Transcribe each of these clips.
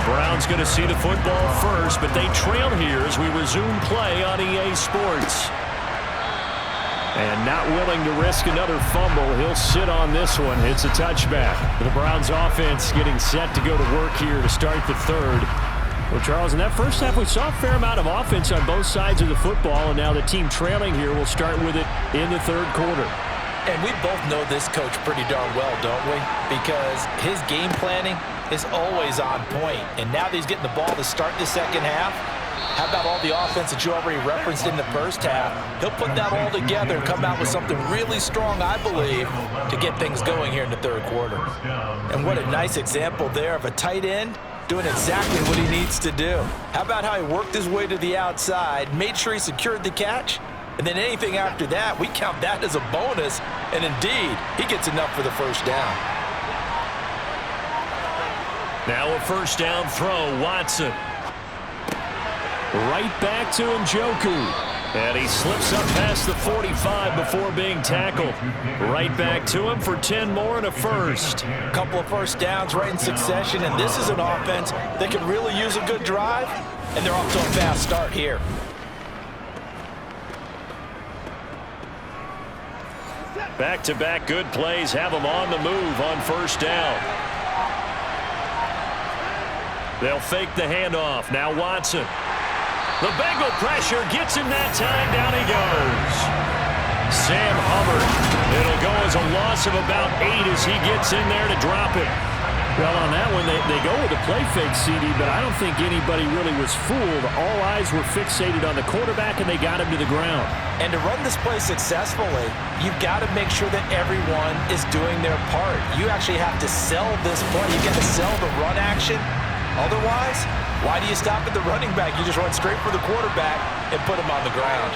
Browns going to see the football first, but they trail here as we resume play on EA Sports. And not willing to risk another fumble. He'll sit on this one. It's a touchback. The Browns offense getting set to go to work here to start the third. Well, Charles, in that first half, we saw a fair amount of offense on both sides of the football, and now the team trailing here will start with it in the third quarter. And we both know this coach pretty darn well, don't we? Because his game planning is always on point. And now that he's getting the ball to start the second half, how about all the offense that you already referenced in the first half? He'll put that all together and come out with something really strong, I believe, to get things going here in the third quarter. And what a nice example there of a tight end doing exactly what he needs to do. How about how he worked his way to the outside, made sure he secured the catch, and then anything after that, we count that as a bonus, and indeed, he gets enough for the first down. Now a first down throw, Watson. Right back to Njoku. And he slips up past the 45 before being tackled. Right back to him for 10 more and a first. A couple of first downs right in succession, and this is an offense that can really use a good drive, and they're off to a fast start here. Back-to-back good plays have them on the move on first down. They'll fake the handoff. Now Watson. The Bengal pressure gets him that time. Down he goes. Sam Hubbard. It'll go as a loss of about 8 as he gets in there to drop it. Well, on that one, they go with a play fake, CD, but I don't think anybody really was fooled. All eyes were fixated on the quarterback, and they got him to the ground. And to run this play successfully, you've got to make sure that everyone is doing their part. You actually have to sell this play. You've got to sell the run action. Otherwise, why do you stop at the running back? You just run straight for the quarterback and put him on the ground.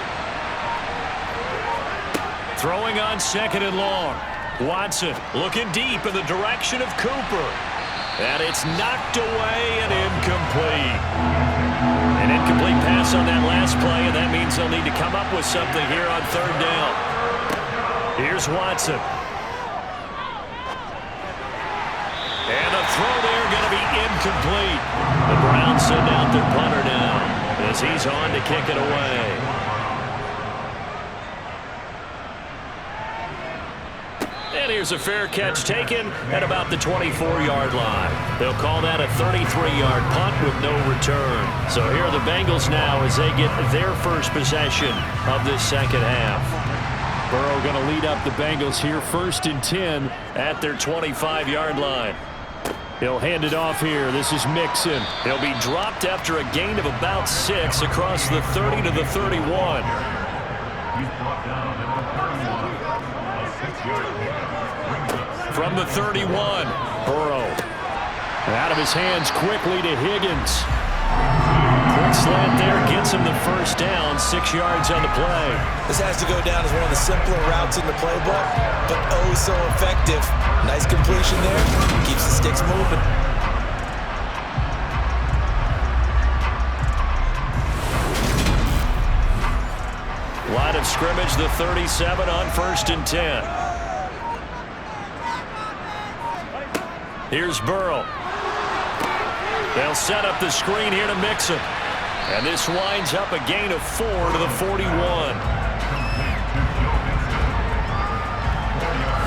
Throwing on second and long. Watson looking deep in the direction of Cooper. And it's knocked away and incomplete. An incomplete pass on that last play, and that means they'll need to come up with something here on third down. Here's Watson. And a throw there going to be incomplete. The Browns send out their punter now as he's on to kick it away. And here's a fair catch taken at about the 24-yard line. They'll call that a 33-yard punt with no return. So here are the Bengals now as they get their first possession of this second half. Burrow going to lead up the Bengals here, 1st and 10 at their 25-yard line. He'll hand it off here. This is Mixon. He'll be dropped after a gain of about 6 across the 30 to the 31. From the 31, Burrow. Out of his hands quickly to Higgins. Quick slant there gets him the first down, 6 yards on the play. This has to go down as one of the simpler routes in the playbook, but oh so effective. Nice completion there. Keeps the sticks moving. Line of scrimmage, the 37 on 1st and 10. Here's Burrow. They'll set up the screen here to Mixon. And this winds up a gain of 4 to the 41.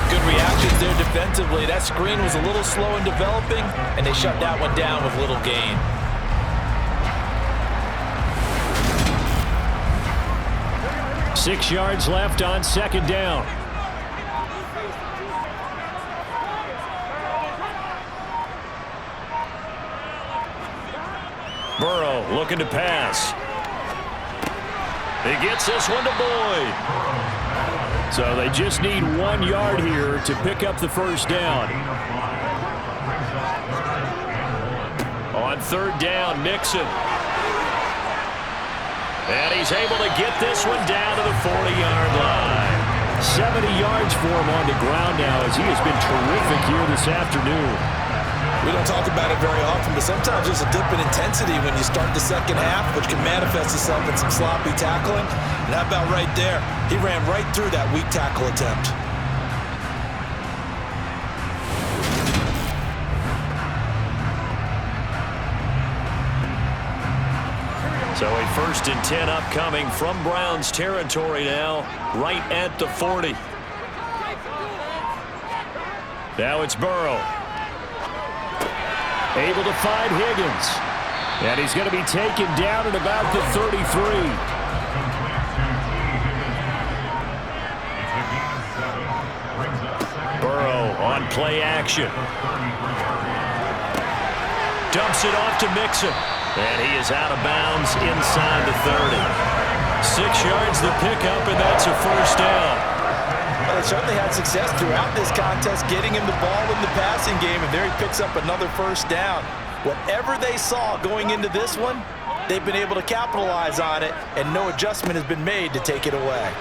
Good reactions there defensively. That screen was a little slow in developing, and they shut that one down with little gain. Six yards left on second down. Burrow looking to pass. He gets this one to Boyd. So they just need 1 yard here to pick up the first down. On third down, Mixon. And he's able to get this one down to the 40-yard line. 70 yards for him on the ground now as he has been terrific here this afternoon. We don't talk about it very often, but sometimes there's a dip in intensity when you start the second half, which can manifest itself in some sloppy tackling. And how about right there? He ran right through that weak tackle attempt. So a 1st and 10 upcoming from Browns territory now, right at the 40. Now it's Burrow. Able to find Higgins. And he's going to be taken down at about the 33. On play action. Dumps it off to Mixon. And he is out of bounds inside the 30. 6 yards the pickup, and that's a 1st down. Well, they certainly had success throughout this contest getting him the ball in the passing game, and there he picks up another 1st down. Whatever they saw going into this one, they've been able to capitalize on it, and no adjustment has been made to take it away.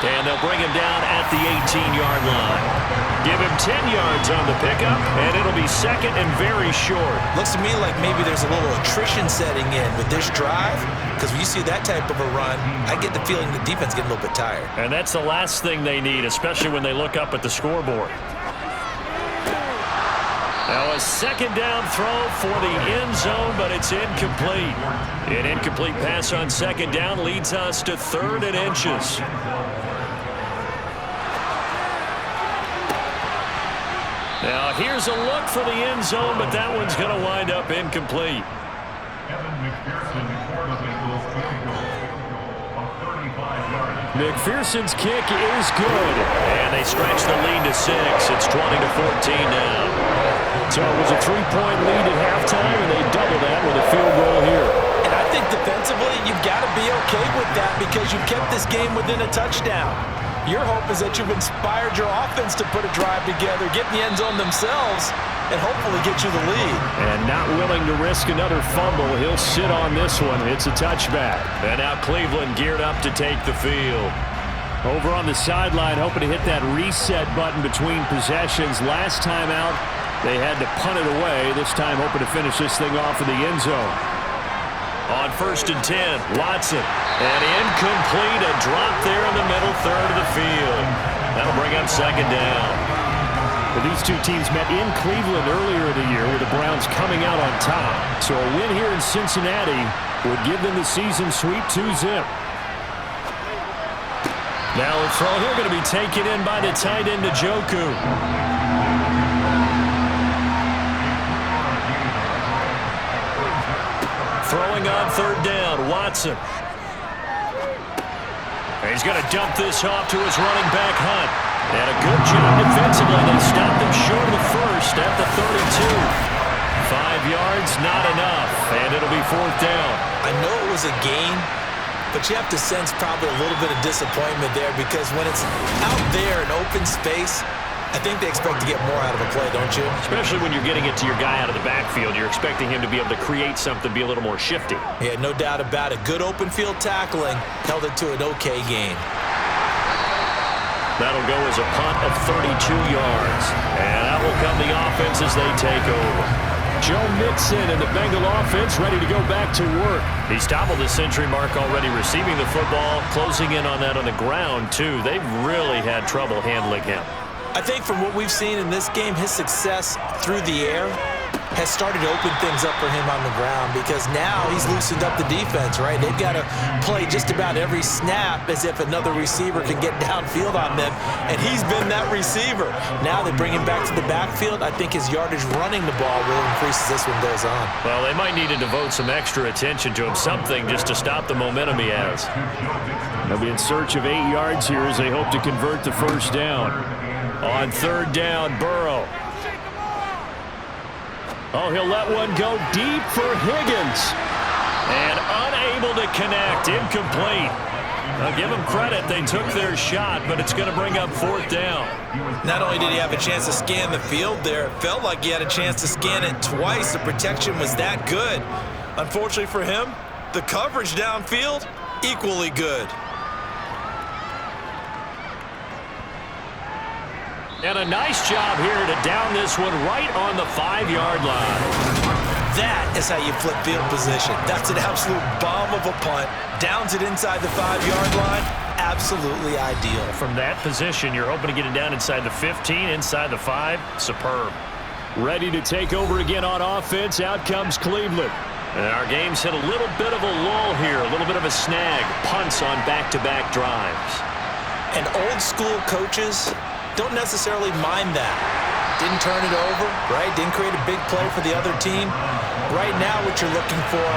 And they'll bring him down at the 18-yard line. Give him 10 yards on the pickup, and it'll be 2nd and very short. Looks to me like maybe there's a little attrition setting in with this drive, because when you see that type of a run, I get the feeling the defense getting a little bit tired. And that's the last thing they need, especially when they look up at the scoreboard. Now a 2nd down throw for the end zone, but it's incomplete. An incomplete pass on 2nd down leads us to 3rd and inches. Now, here's a look for the end zone, but that one's going to wind up incomplete. McPherson's kick is good, and they stretch the lead to 6. It's 20-14 now. So it was a 3-point lead at halftime, and they double that with a field goal here. And I think defensively, you've got to be okay with that because you've kept this game within a touchdown. Your hope is that you've inspired your offense to put a drive together, get in the end zone themselves, and hopefully get you the lead. And not willing to risk another fumble, he'll sit on this one. It's a touchback. And now Cleveland geared up to take the field. Over on the sideline, hoping to hit that reset button between possessions. Last time out, they had to punt it away. This time hoping to finish this thing off in the end zone. On 1st and 10, Watson. And incomplete, a drop there in the middle third of the field. That'll bring up 2nd down. Well, these two teams met in Cleveland earlier in the year with the Browns coming out on top. So a win here in Cincinnati would give them the season sweep 2-zip. Now a throw here going to be taken in by the tight end Njoku. Throwing on 3rd down, Watson. And he's going to dump this off to his running back, Hunt. And a good job defensively. They stopped him short of the 1st at the 32. 5 yards, not enough. And it'll be 4th down. I know it was a gain, but you have to sense probably a little bit of disappointment there because when it's out there in open space, I think they expect to get more out of a play, don't you? Especially when you're getting it to your guy out of the backfield. You're expecting him to be able to create something, be a little more shifty. Yeah, no doubt about it. Good open field tackling held it to an okay gain. That'll go as a punt of 32 yards. And that will come the offense as they take over. Joe Mixon and the Bengal offense ready to go back to work. He's toppled the century mark already receiving the football, closing in on that on the ground, too. They've really had trouble handling him. I think from what we've seen in this game, his success through the air has started to open things up for him on the ground because now he's loosened up the defense, right? They've got to play just about every snap as if another receiver can get downfield on them, and he's been that receiver. Now they bring him back to the backfield. I think his yardage running the ball will increase as this one goes on. Well, they might need to devote some extra attention to him, something just to stop the momentum he has. They'll be in search of 8 yards here as they hope to convert the 1st down. On 3rd down, Burrow. Oh, he'll let one go deep for Higgins. And unable to connect, incomplete. I'll give them credit, they took their shot, but it's going to bring up 4th down. Not only did he have a chance to scan the field there, it felt like he had a chance to scan it twice. The protection was that good. Unfortunately for him, the coverage downfield, equally good. And a nice job here to down this one right on the 5-yard line. That is how you flip field position. That's an absolute bomb of a punt. Downs it inside the 5-yard line. Absolutely ideal. From that position, you're hoping to get it down inside the 15, inside the 5. Superb. Ready to take over again on offense. Out comes Cleveland. And our game's hit a little bit of a lull here, a little bit of a snag. Punts on back-to-back drives. And old-school coaches don't necessarily mind that. Didn't turn it over, right? Didn't create a big play for the other team. Right now what you're looking for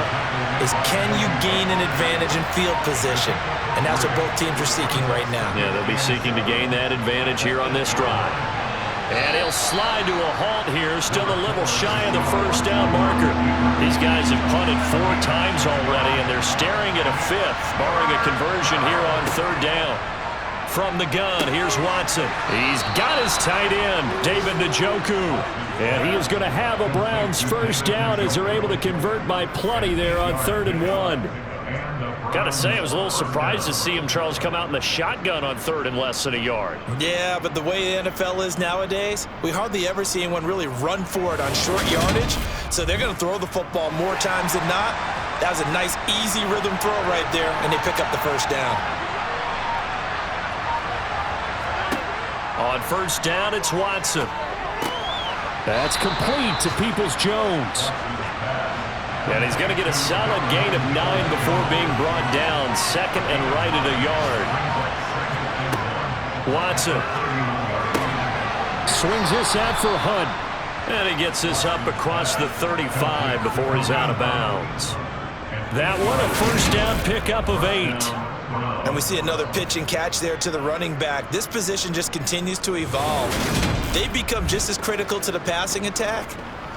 is, can you gain an advantage in field position? And that's what both teams are seeking right now. Yeah, they'll be seeking to gain that advantage here on this drive. And he'll slide to a halt here, still a little shy of the first down marker. These guys have punted 4 times already, and they're staring at a 5th, barring a conversion here on 3rd down. From the gun, here's Watson. He's got his tight end, David Njoku. And he is going to have a Browns first down as they're able to convert by plenty there on 3rd and 1. Gotta say, I was a little surprised to see him, Charles, come out in the shotgun on 3rd and less than a yard. Yeah, but the way the NFL is nowadays, we hardly ever see anyone really run for it on short yardage. So they're going to throw the football more times than not. That was a nice, easy rhythm throw right there, and they pick up the first down. On 1st down, it's Watson. That's complete to Peoples-Jones. And he's going to get a solid gain of 9 before being brought down. 2nd and right at a yard. Watson swings this out for Hunt. And he gets this up across the 35 before he's out of bounds. That one, a first down pickup of 8. And we see another pitch and catch there to the running back. This position just continues to evolve. They become just as critical to the passing attack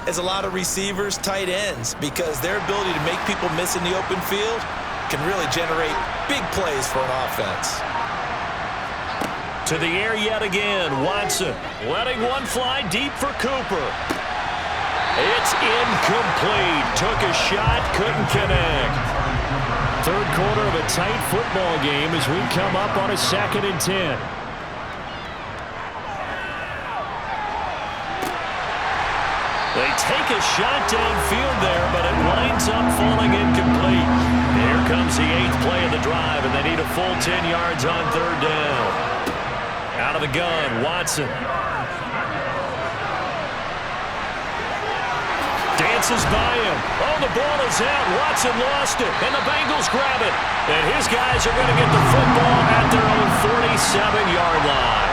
as a lot of receivers, tight ends, because their ability to make people miss in the open field can really generate big plays for an offense. To the air yet again, Watson letting one fly deep for Cooper. It's incomplete. Took a shot, couldn't connect. 3rd quarter of a tight football game as we come up on a 2nd and 10. They take a shot downfield there, but it winds up falling incomplete. Here comes the 8th play of the drive, and they need a full 10 yards on 3rd down. Out of the gun, Watson. Dances by him. Oh, the ball is out. Watson lost it, and the Bengals grab it. And his guys are going to get the football at their own 47-yard line.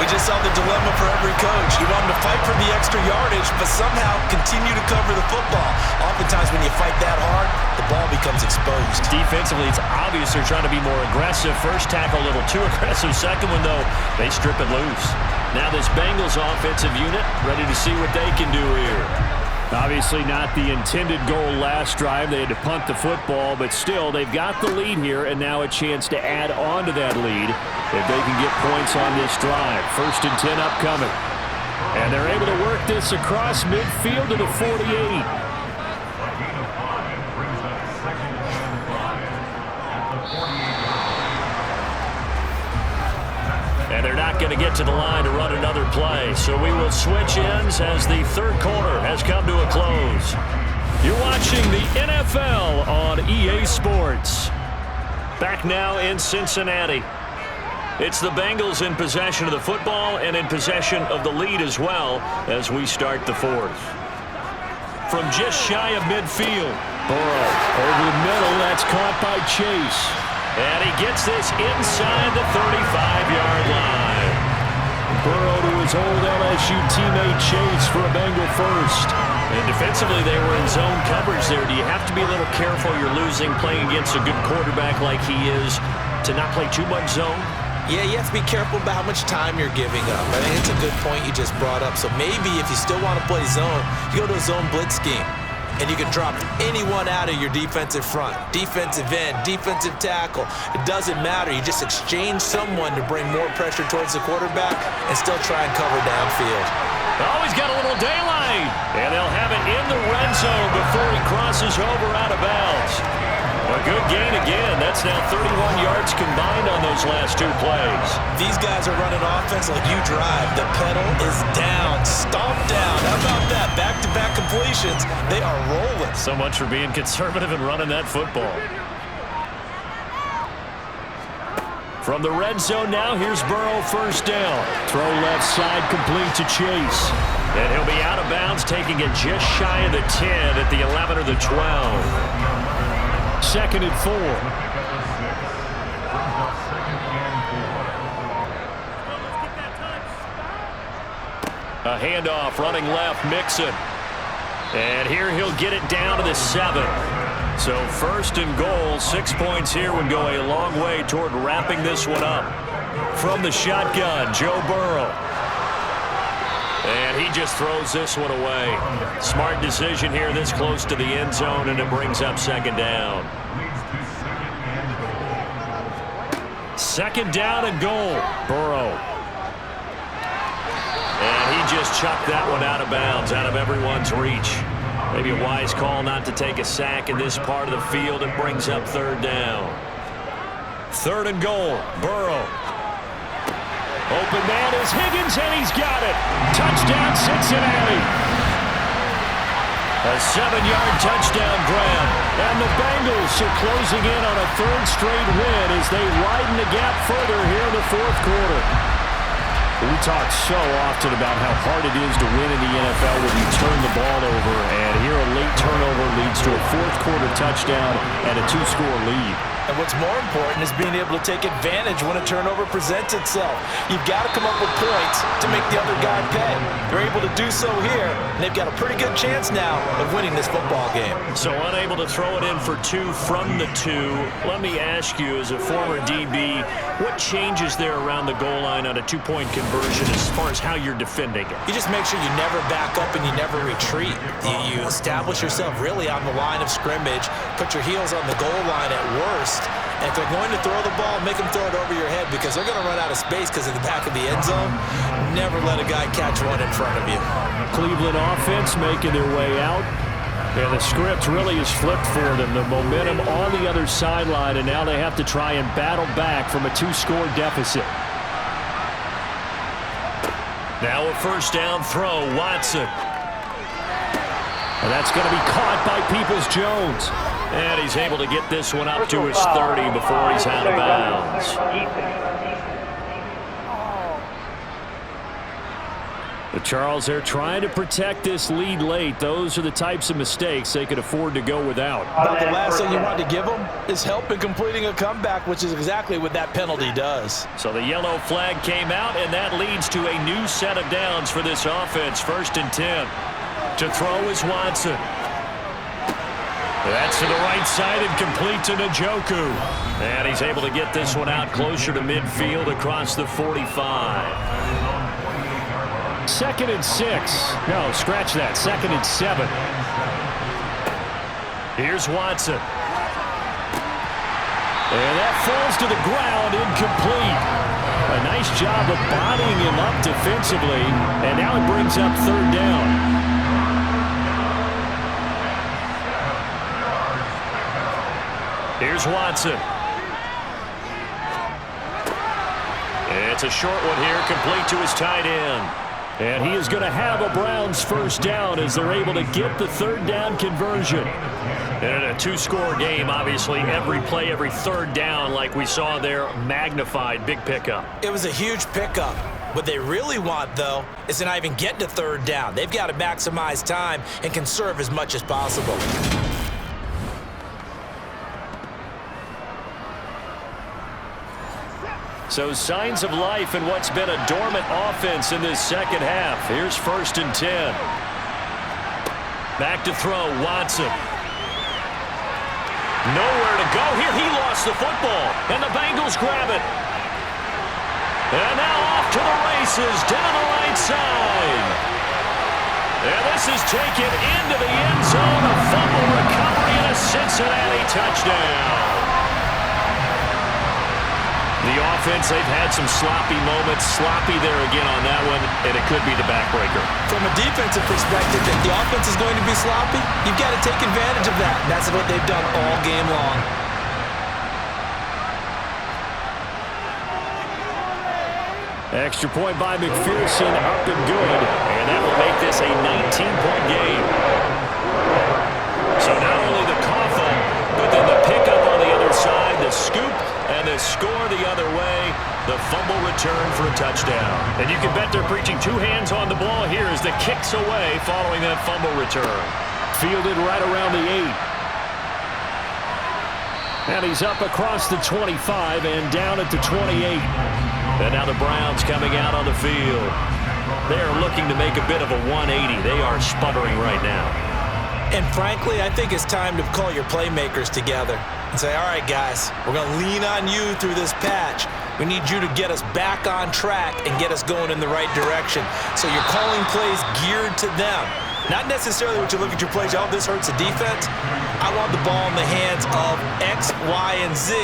We just saw the dilemma for every coach. You want them to fight for the extra yardage, but somehow continue to cover the football. Oftentimes when you fight that hard, the ball becomes exposed. Defensively, it's obvious they're trying to be more aggressive. First tackle a little too aggressive. Second one, though, they strip it loose. Now this Bengals offensive unit ready to see what they can do here. Obviously not the intended goal last drive. They had to punt the football, but still, they've got the lead here, and now a chance to add on to that lead if they can get points on this drive. 1st and 10 upcoming. And they're able to work this across midfield to the 48. And they're not going to get to the line to run another play. So we will switch ends as the 3rd quarter has come to a close. You're watching the NFL on EA Sports. Back now in Cincinnati. It's the Bengals in possession of the football and in possession of the lead as well as we start the 4th. From just shy of midfield, Burrow over the middle. That's caught by Chase. And he gets this inside the 35-yard line. Burrow to his old LSU teammate Chase for a Bengal first. And defensively, they were in zone coverage there. Do you have to be a little careful? You're losing playing against a good quarterback like he is to not play too much zone? Yeah, you have to be careful about how much time you're giving up. I think it's a good point you just brought up. So maybe if you still want to play zone, you go to a zone blitz scheme. And you can drop anyone out of your defensive front. Defensive end, defensive tackle. It doesn't matter. You just exchange someone to bring more pressure towards the quarterback and still try and cover downfield. Oh, he's got a little daylight. And they'll have it in the red zone before he crosses over out of bounds. A good gain again. That's now 31 yards combined on those last 2 plays. These guys are running offense like you drive. The pedal is down, stomp down. How about that? Back-to-back completions. They are rolling. So much for being conservative and running that football. From the red zone now, here's Burrow, first down. Throw left side, complete to Chase. And he'll be out of bounds, taking it just shy of the 10 at the 11 or the 12. 2nd and 4. A handoff, running left, Mixon. And here he'll get it down to the 7. So 1st and goal, 6 points here would go a long way toward wrapping this one up. From the shotgun, Joe Burrow. And he just throws this one away. Smart decision here this close to the end zone, and it brings up 2nd down. 2nd down and goal, Burrow. And he just chucked that one out of bounds, out of everyone's reach. Maybe a wise call not to take a sack in this part of the field. It brings up 3rd down. 3rd and goal, Burrow. Open man is Higgins, and he's got it. Touchdown, Cincinnati. A 7-yard touchdown grab. And the Bengals are closing in on a 3rd straight win as they widen the gap further here in the 4th quarter. We talk so often about how hard it is to win in the NFL when you turn the ball over, and here a late turnover leads to a 4th quarter touchdown and a 2-score lead. And what's more important is being able to take advantage when a turnover presents itself. You've got to come up with points to make the other guy pay. They're able to do so here, and they've got a pretty good chance now of winning this football game. So unable to throw it in for 2 from the 2. Let me ask you, as a former DB, what changes there around the goal line on a 2-point conversion as far as how you're defending it? You just make sure you never back up and you never retreat. You establish yourself really on the line of scrimmage, put your heels on the goal line at worst. And if they're going to throw the ball, make them throw it over your head because they're going to run out of space because of the back of the end zone. Never let a guy catch one in front of you. Cleveland offense making their way out. And the script really is flipped for them. The momentum on the other sideline, and now they have to try and battle back from a 2-score deficit. Now a 1st down throw, Watson. And that's going to be caught by Peoples-Jones. And he's able to get this one up to his 30 before he's out of bounds. But Charles, they're trying to protect this lead late. Those are the types of mistakes they could afford to go without. But the last thing you want to give them is help in completing a comeback, which is exactly what that penalty does. So the yellow flag came out, and that leads to a new set of downs for this offense. 1st and 10. To throw is Watson. That's to the right side and complete to Njoku. And he's able to get this one out closer to midfield across the 45. 2nd and 6. No, scratch that. 2nd and 7. Here's Watson. And that falls to the ground, incomplete. A nice job of bodying him up defensively. And now it brings up 3rd down. Here's Watson. It's a short one here, complete to his tight end. And he is going to have a Browns 1st down as they're able to get the 3rd down conversion. And a 2-score game, obviously, every play, every 3rd down, like we saw there, magnified, big pickup. It was a huge pickup. What they really want, though, is to not even get to 3rd down. They've got to maximize time and conserve as much as possible. So signs of life in what's been a dormant offense in this 2nd half. Here's 1st and 10. Back to throw, Watson. Nowhere to go here. He lost the football, and the Bengals grab it. And now off to the races down the right side. And this is taken into the end zone. A fumble recovery and a Cincinnati touchdown. The offense, they've had some sloppy moments. Sloppy there again on that one, and it could be the backbreaker. From a defensive perspective, if the offense is going to be sloppy, you've got to take advantage of that. That's what they've done all game long. Extra point by McPherson, up and good, and that will make this a 19-point game. So not only the cough up, but then the pickup on the other side, the scoop, and and the score the other way. The fumble return for a touchdown. And you can bet they're preaching two hands on the ball here as the kick's away following that fumble return. Fielded right around the 8. And he's up across the 25 and down at the 28. And now the Browns coming out on the field. They are looking to make a bit of a 180. They are sputtering right now. And frankly, I think it's time to call your playmakers together and say, all right, guys, we're going to lean on you through this patch. We need you to get us back on track and get us going in the right direction. So you're calling plays geared to them. Not necessarily what you look at your plays, oh, this hurts the defense. I want the ball in the hands of X, Y, and Z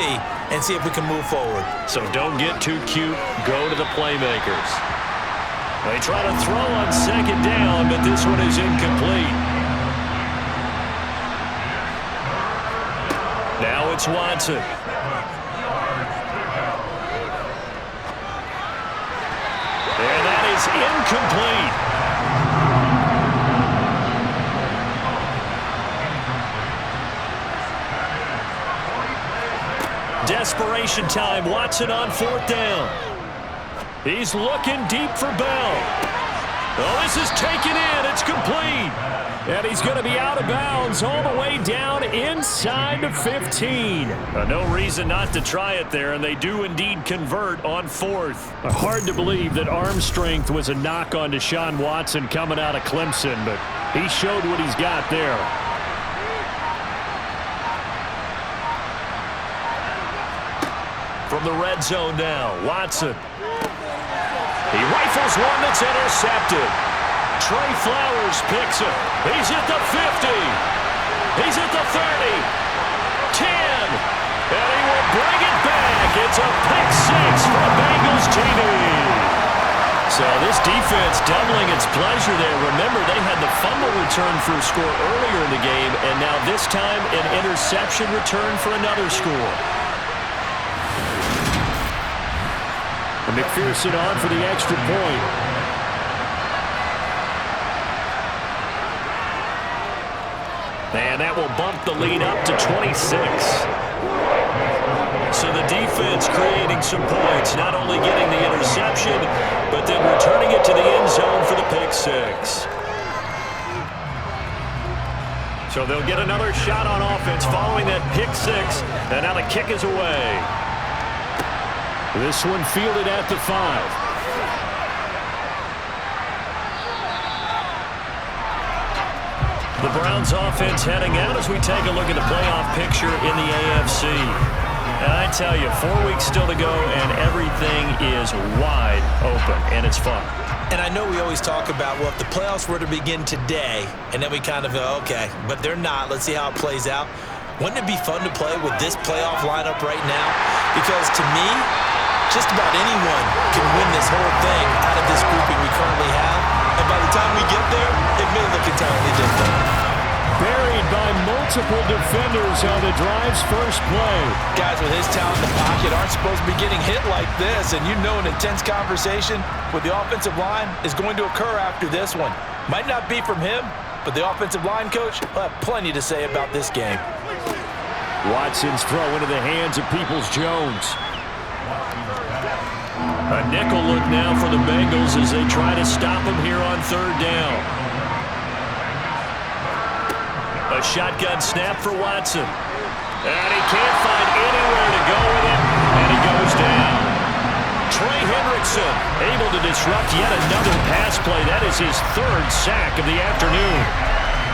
and see if we can move forward. So don't get too cute. Go to the playmakers. They try to throw on second down, but this one is incomplete. Now it's Watson. And that is incomplete. Desperation time. Watson on fourth down. He's looking deep for Bell. Oh, this is taken in. It's complete. And he's going to be out of bounds all the way down inside the 15. No reason not to try it there, and they do indeed convert on fourth. Hard to believe that arm strength was a knock on Deshaun Watson coming out of Clemson, but he showed what he's got there. From the red zone now, Watson. He rifles one that's intercepted. Trey Flowers picks it. He's at the 50. He's at the 30. 10. And he will bring it back. It's a pick six for the Bengals TD. So this defense doubling its pleasure there. Remember, they had the fumble return for a score earlier in the game, and now this time an interception return for another score. And McPherson on for the extra point. And that will bump the lead up to 26. So the defense creating some points, not only getting the interception, but then returning it to the end zone for the pick six. So they'll get another shot on offense following that pick six, and now the kick is away. This one fielded at the 5. The Browns offense heading out as we take a look at the playoff picture in the AFC. And I tell you, 4 weeks still to go, and everything is wide open, and it's fun. And I know we always talk about, well, if the playoffs were to begin today, and then we kind of go, okay, but they're not. Let's see how it plays out. Wouldn't it be fun to play with this playoff lineup right now? Because to me, just about anyone can win this whole thing out of this grouping we currently have. And by the time we get there, it may look entirely different. Buried by multiple defenders on the drive's first play. Guys with his talent in the pocket aren't supposed to be getting hit like this. And you know an intense conversation with the offensive line is going to occur after this one. Might not be from him, but the offensive line coach will have plenty to say about this game. Watson's throw into the hands of Peoples-Jones. A nickel look now for the Bengals as they try to stop him here on third down. A shotgun snap for Watson. And he can't find anywhere to go with it, and he goes down. Trey Hendrickson able to disrupt yet another pass play. That is his third sack of the afternoon.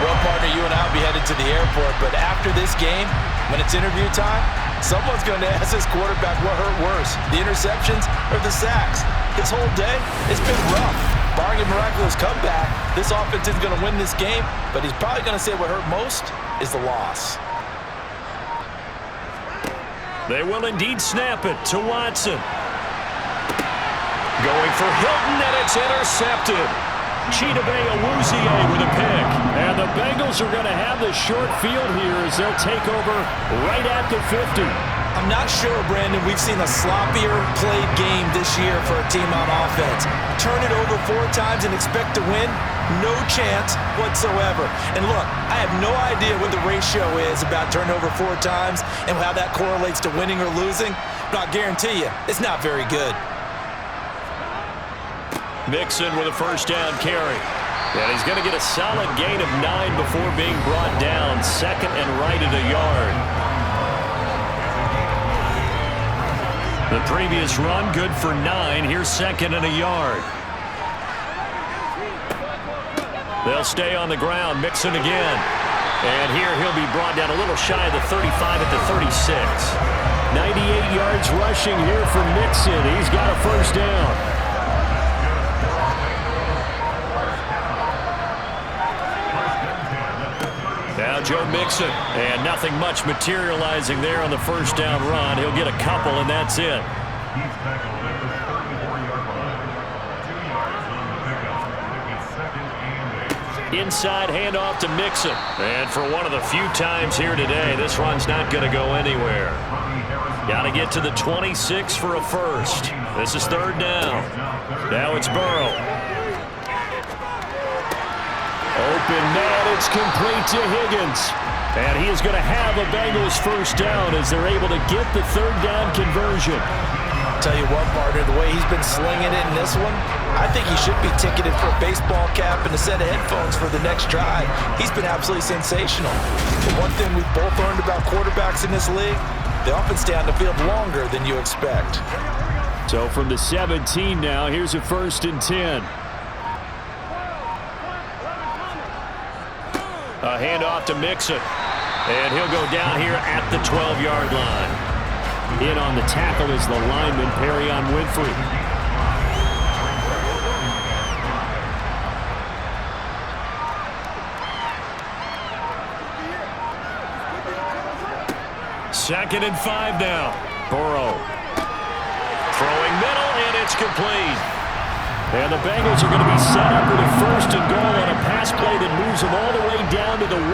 Well, partner, you and I will be headed to the airport, but after this game, when it's interview time, someone's going to ask this quarterback what hurt worse, the interceptions or the sacks. His whole day, it's been rough. Barring a miraculous comeback, this offense isn't going to win this game, but he's probably going to say what hurt most is the loss. They will indeed snap it to Watson. Going for Hilton, and it's intercepted. Chidobe Awuzie with a pick. And the Bengals are going to have the short field here as they'll take over right at the 50. I'm not sure, Brandon, we've seen a sloppier played game this year for a team on offense. Turn it over 4 times and expect to win? No chance whatsoever. And look, I have no idea what the ratio is about turnover 4 times and how that correlates to winning or losing, but I'll guarantee you, it's not very good. Mixon with a first down carry. And he's going to get a solid gain of 9 before being brought down. Second and right at a yard. The previous run, good for 9. Here's second and a yard. They'll stay on the ground. Mixon again. And here he'll be brought down a little shy of the 35 at the 36. 98 yards rushing here for Mixon. He's got a first down. Now Joe Mixon, and nothing much materializing there on the first down run. He'll get a couple, and that's it. Inside handoff to Mixon. And for one of the few times here today, this run's not going to go anywhere. Got to get to the 26 for a first. This is third down. Now it's Burrow. Open man, it's complete to Higgins. And he is going to have a Bengals first down as they're able to get the third down conversion. Tell you what, partner, the way he's been slinging it in this one, I think he should be ticketed for a baseball cap and a set of headphones for the next drive. He's been absolutely sensational. The one thing we've both learned about quarterbacks in this league, they often stay on the field longer than you expect. So from the 17 now, here's a first and 10. A handoff to Mixon. And he'll go down here at the 12-yard line. In on the tackle is the lineman, Perrion Winfrey. Second and 5 now. Burrow. Throwing middle, and it's complete. And the Bengals are going to be set up with a first and goal on a pass play that moves them all the way down to the 1.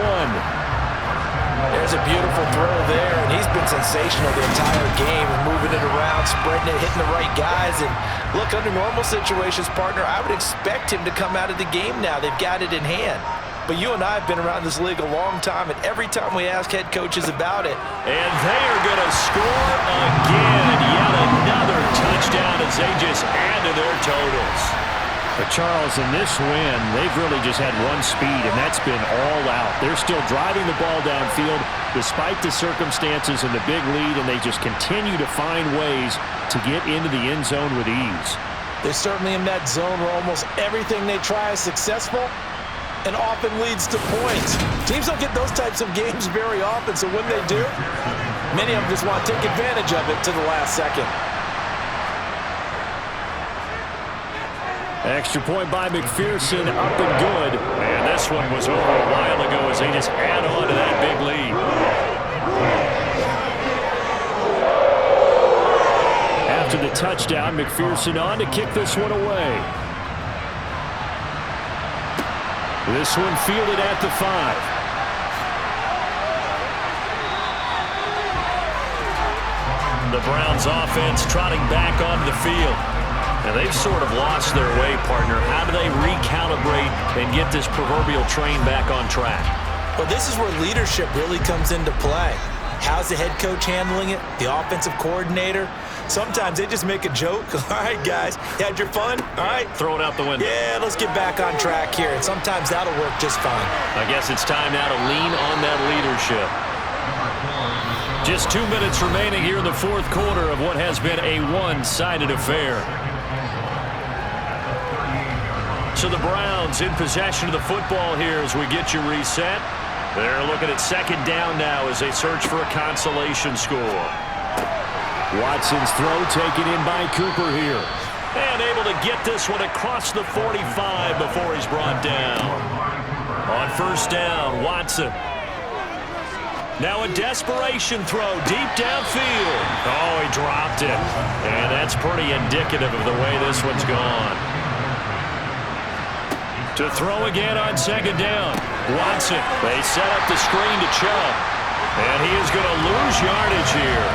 There's a beautiful throw there, and he's been sensational the entire game, moving it around, spreading it, hitting the right guys. And look, under normal situations, partner, I would expect him to come out of the game now. They've got it in hand. But you and I have been around this league a long time, and every time we ask head coaches about it. And they are going to score again. Yet another touchdown as they just add to their totals. But Charles, in this win, they've really just had one speed, and that's been all out. They're still driving the ball downfield despite the circumstances and the big lead, and they just continue to find ways to get into the end zone with ease. They're certainly in that zone where almost everything they try is successful and often leads to points. Teams don't get those types of games very often, so when they do, many of them just want to take advantage of it to the last second. Extra point by McPherson, up and good. And this one was over a while ago as they just add on to that big lead. After the touchdown, McPherson on to kick this one away. This one fielded at the 5. The Browns offense trotting back onto the field. And they've sort of lost their way, partner. How do they recalibrate and get this proverbial train back on track? Well, this is where leadership really comes into play. How's the head coach handling it? The offensive coordinator? Sometimes they just make a joke. All right, guys, you had your fun? All right. Throw it out the window. Yeah, let's get back on track here. And sometimes that'll work just fine. I guess it's time now to lean on that leadership. Just 2 minutes remaining here in the fourth quarter of what has been a one-sided affair. So the Browns in possession of the football here as we get you reset. They're looking at second down now as they search for a consolation score. Watson's throw taken in by Cooper here. And able to get this one across the 45 before he's brought down. On first down, Watson. Now a desperation throw deep downfield. Oh, he dropped it. And that's pretty indicative of the way this one's gone. To throw again on second down. Watson. They set up the screen to Chubb. And he is going to lose yardage here.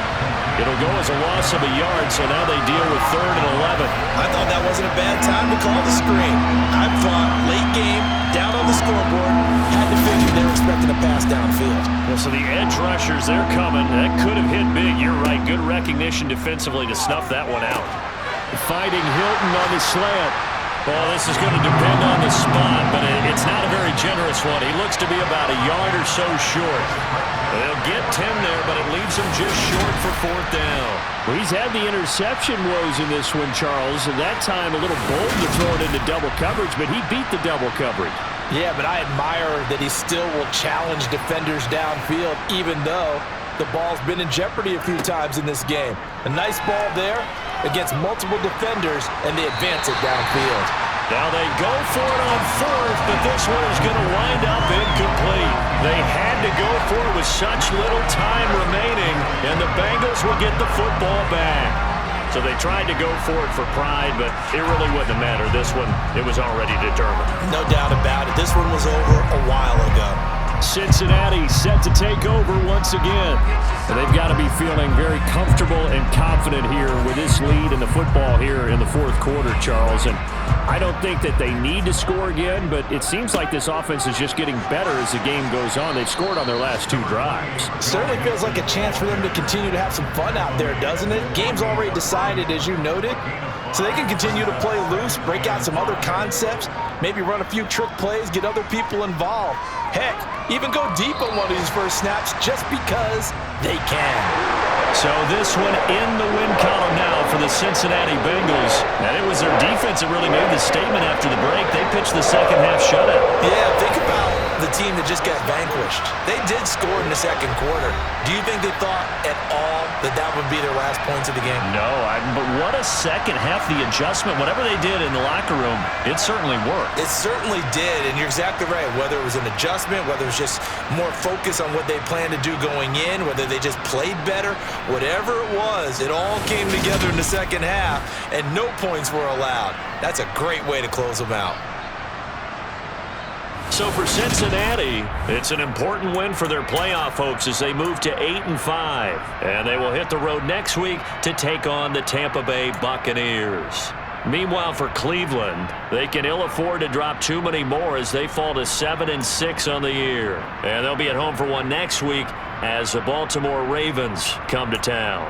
It'll go as a loss of a yard, so now they deal with 3rd and 11. I thought that wasn't a bad time to call the screen. I thought late game, down on the scoreboard, had to figure they were expecting a pass downfield. Yeah, so the edge rushers, they're coming. That could have hit big. You're right. Good recognition defensively to snuff that one out. Fighting Hilton on the slant. Well, this is going to depend on the spot, but it's not a very generous one. He looks to be about a yard or so short. They'll get 10 there, but it leaves him just short for 4th down. Well, he's had the interception woes in this one, Charles, and that time a little bold to throw it into double coverage, but he beat the double coverage. Yeah, but I admire that he still will challenge defenders downfield, even though the ball's been in jeopardy a few times in this game. A nice ball there against multiple defenders, and they advance it downfield. Now they go for it on 4th, but this one is going to wind up incomplete. They had to go for it with such little time remaining, and the Bengals will get the football back. So they tried to go for it for pride, but it really wouldn't have mattered. This one, it was already determined. No doubt about it. This one was over a while ago. Cincinnati set to take over once again. And they've got to be feeling very comfortable and confident here with this lead in the football here in the 4th quarter, Charles. And I don't think that they need to score again, but it seems like this offense is just getting better as the game goes on. They've scored on their last 2 drives. Certainly feels like a chance for them to continue to have some fun out there, doesn't it? Game's already decided, as you noted. So they can continue to play loose, break out some other concepts, maybe run a few trick plays, get other people involved. Heck, even go deep on one of these first snaps just because they can. So this one in the win column now for the Cincinnati Bengals. And it was their defense that really made the statement after the break. They pitched the second half shutout. Yeah, think about the team that just got vanquished. They did score in the 2nd quarter. Do you think they thought at all that that would be their last points of the game? No, but what a second half, the adjustment, whatever they did in the locker room, it certainly worked. It certainly did, and you're exactly right. Whether it was an adjustment, whether it was just more focus on what they planned to do going in, whether they just played better, whatever it was, it all came together in the second half, and no points were allowed. That's a great way to close them out. So for Cincinnati, it's an important win for their playoff hopes as they move to 8-5. And they will hit the road next week to take on the Tampa Bay Buccaneers. Meanwhile, for Cleveland, they can ill afford to drop too many more as they fall to 7-6 on the year. And they'll be at home for one next week as the Baltimore Ravens come to town.